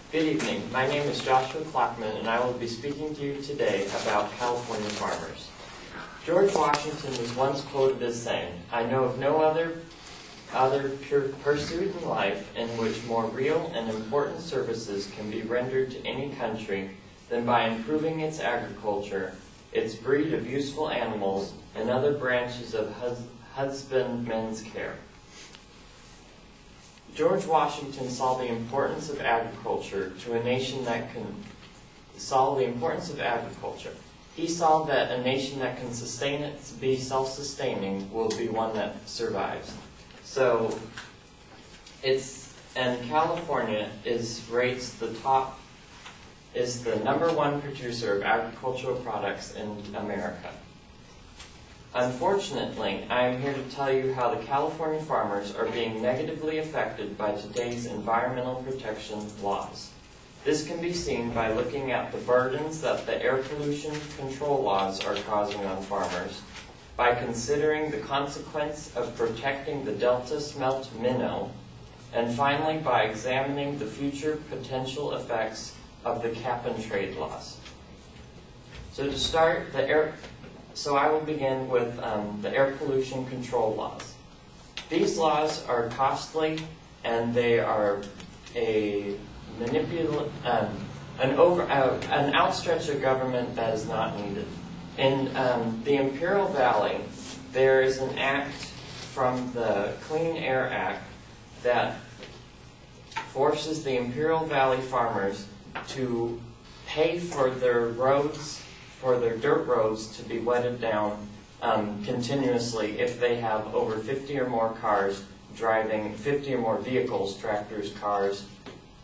Good evening. My name is Joshua Klockman, and I will be speaking to you today about California farmers. George Washington was once quoted as saying, "I know of no other pure pursuit in life in which more real and important services can be rendered to any country than by improving its agriculture, its breed of useful animals, and other branches of husbandmen's care." George Washington saw the importance of agriculture to a nation that can He saw that a nation that can sustain it, be self-sustaining, will be one that survives. So, California is the number one producer of agricultural products in America. Unfortunately, I am here to tell you how the California farmers are being negatively affected by today's environmental protection laws. This can be seen by looking at the burdens that the air pollution control laws are causing on farmers, by considering the consequence of protecting the Delta smelt minnow, and finally by examining the future potential effects of the cap-and-trade laws. So to start, I will begin with the air pollution control laws. These laws are costly, and they are an outstretch of government that is not needed. In the Imperial Valley, there is an act from the Clean Air Act that forces the Imperial Valley farmers to pay for their roads, for their dirt roads to be wetted down continuously if they have over 50 or more cars driving, 50 or more vehicles, tractors, cars,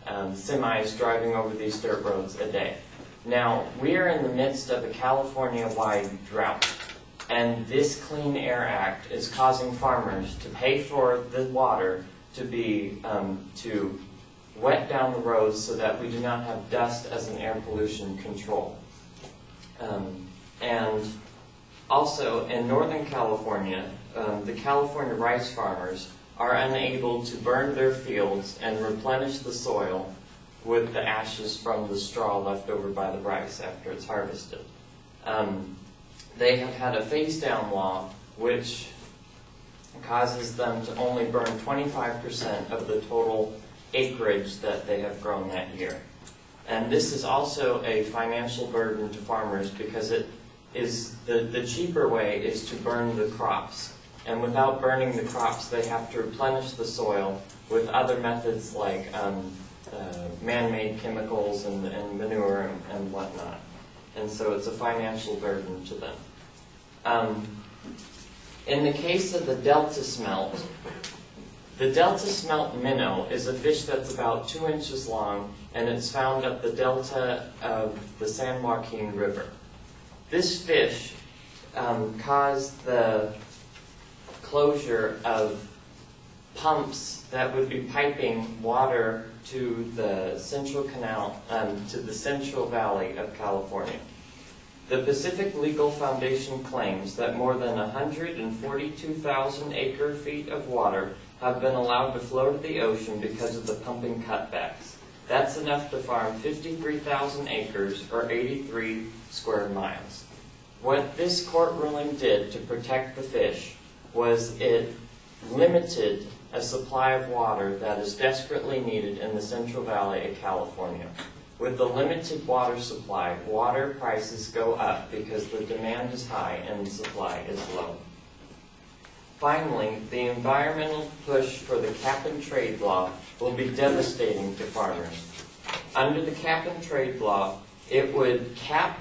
semis driving over these dirt roads a day. Now, we are in the midst of a California-wide drought, and this Clean Air Act is causing farmers to pay for the water to be to wet down the roads so that we do not have dust as an air pollution control. And also in Northern California, the California rice farmers are unable to burn their fields and replenish the soil with the ashes from the straw left over by the rice after it's harvested. They have had a phase-down law which causes them to only burn 25% of the total acreage that they have grown that year. And this is also a financial burden to farmers because it is the cheaper way is to burn the crops. And without burning the crops, they have to replenish the soil with other methods like man-made chemicals and manure and whatnot. And so it's a financial burden to them. In the case of the Delta smelt minnow is a fish that's about 2 inches long, and it's found at the delta of the San Joaquin River. This fish caused the closure of pumps that would be piping water to the Central Canal, to the Central Valley of California. The Pacific Legal Foundation claims that more than 142,000 acre-feet of water have been allowed to flow to the ocean because of the pumping cutbacks. That's enough to farm 53,000 acres, or 83 square miles. What this court ruling did to protect the fish was it limited a supply of water that is desperately needed in the Central Valley of California. With the limited water supply, water prices go up because the demand is high and the supply is low. Finally, the environmental push for the cap-and-trade law will be devastating to farmers. Under the cap-and-trade law, it would cap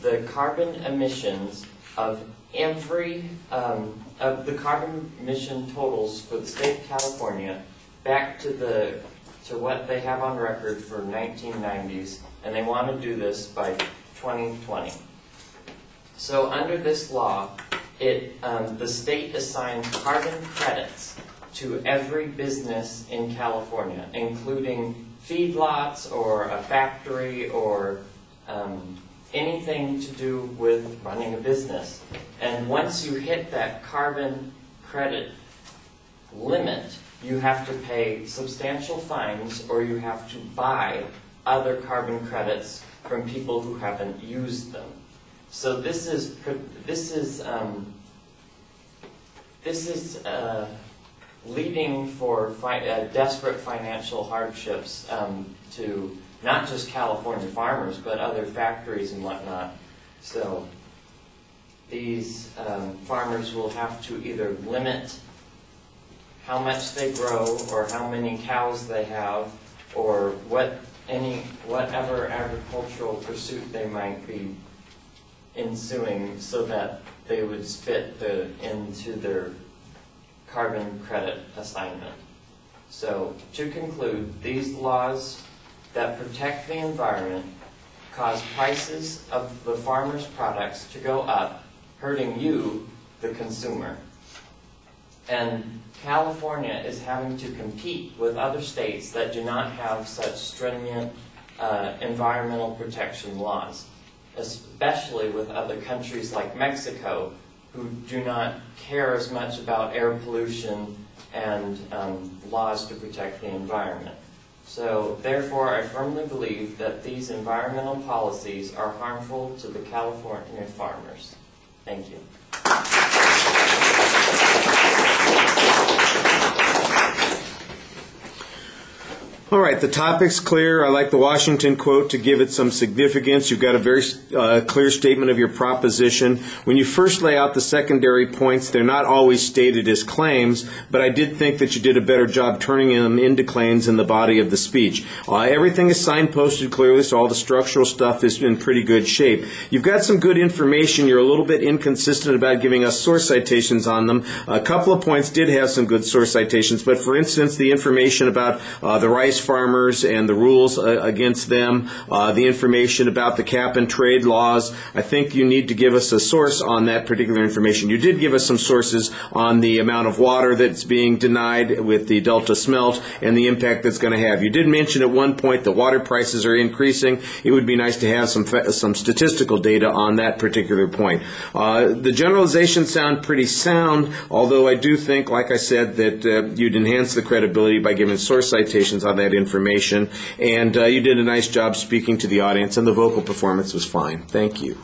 the carbon emissions of the carbon emission totals for the state of California back to what they have on record for 1990s, and they want to do this by 2020. So under this law, the state assigns carbon credits to every business in California, including feedlots or a factory or anything to do with running a business. And once you hit that carbon credit limit, you have to pay substantial fines or you have to buy other carbon credits from people who haven't used them. So this is leading for desperate financial hardships to not just California farmers, but other factories and whatnot. So these farmers will have to either limit how much they grow or how many cows they have or whatever agricultural pursuit they might be ensuing so that they would fit into their carbon credit assignment. So to conclude, these laws that protect the environment cause prices of the farmers' products to go up, hurting you, the consumer. And California is having to compete with other states that do not have such stringent environmental protection laws, especially with other countries like Mexico, who do not care as much about air pollution and laws to protect the environment. So therefore, I firmly believe that these environmental policies are harmful to the California farmers. Thank you. All right, the topic's clear. I like the Washington quote to give it some significance. You've got a very clear statement of your proposition. When you first lay out the secondary points, they're not always stated as claims, but I did think that you did a better job turning them into claims in the body of the speech. Everything is signposted clearly, so all the structural stuff is in pretty good shape. You've got some good information. You're a little bit inconsistent about giving us source citations on them. A couple of points did have some good source citations, but for instance, the information about the rice farmers and the rules against them, the information about the cap and trade laws. I think you need to give us a source on that particular information. You did give us some sources on the amount of water that's being denied with the Delta smelt and the impact that's going to have. You did mention at one point that water prices are increasing. It would be nice to have some statistical data on that particular point. The generalizations sound pretty sound, although I do think, like I said, that you'd enhance the credibility by giving source citations on that information, and you did a nice job speaking to the audience, and the vocal performance was fine. Thank you.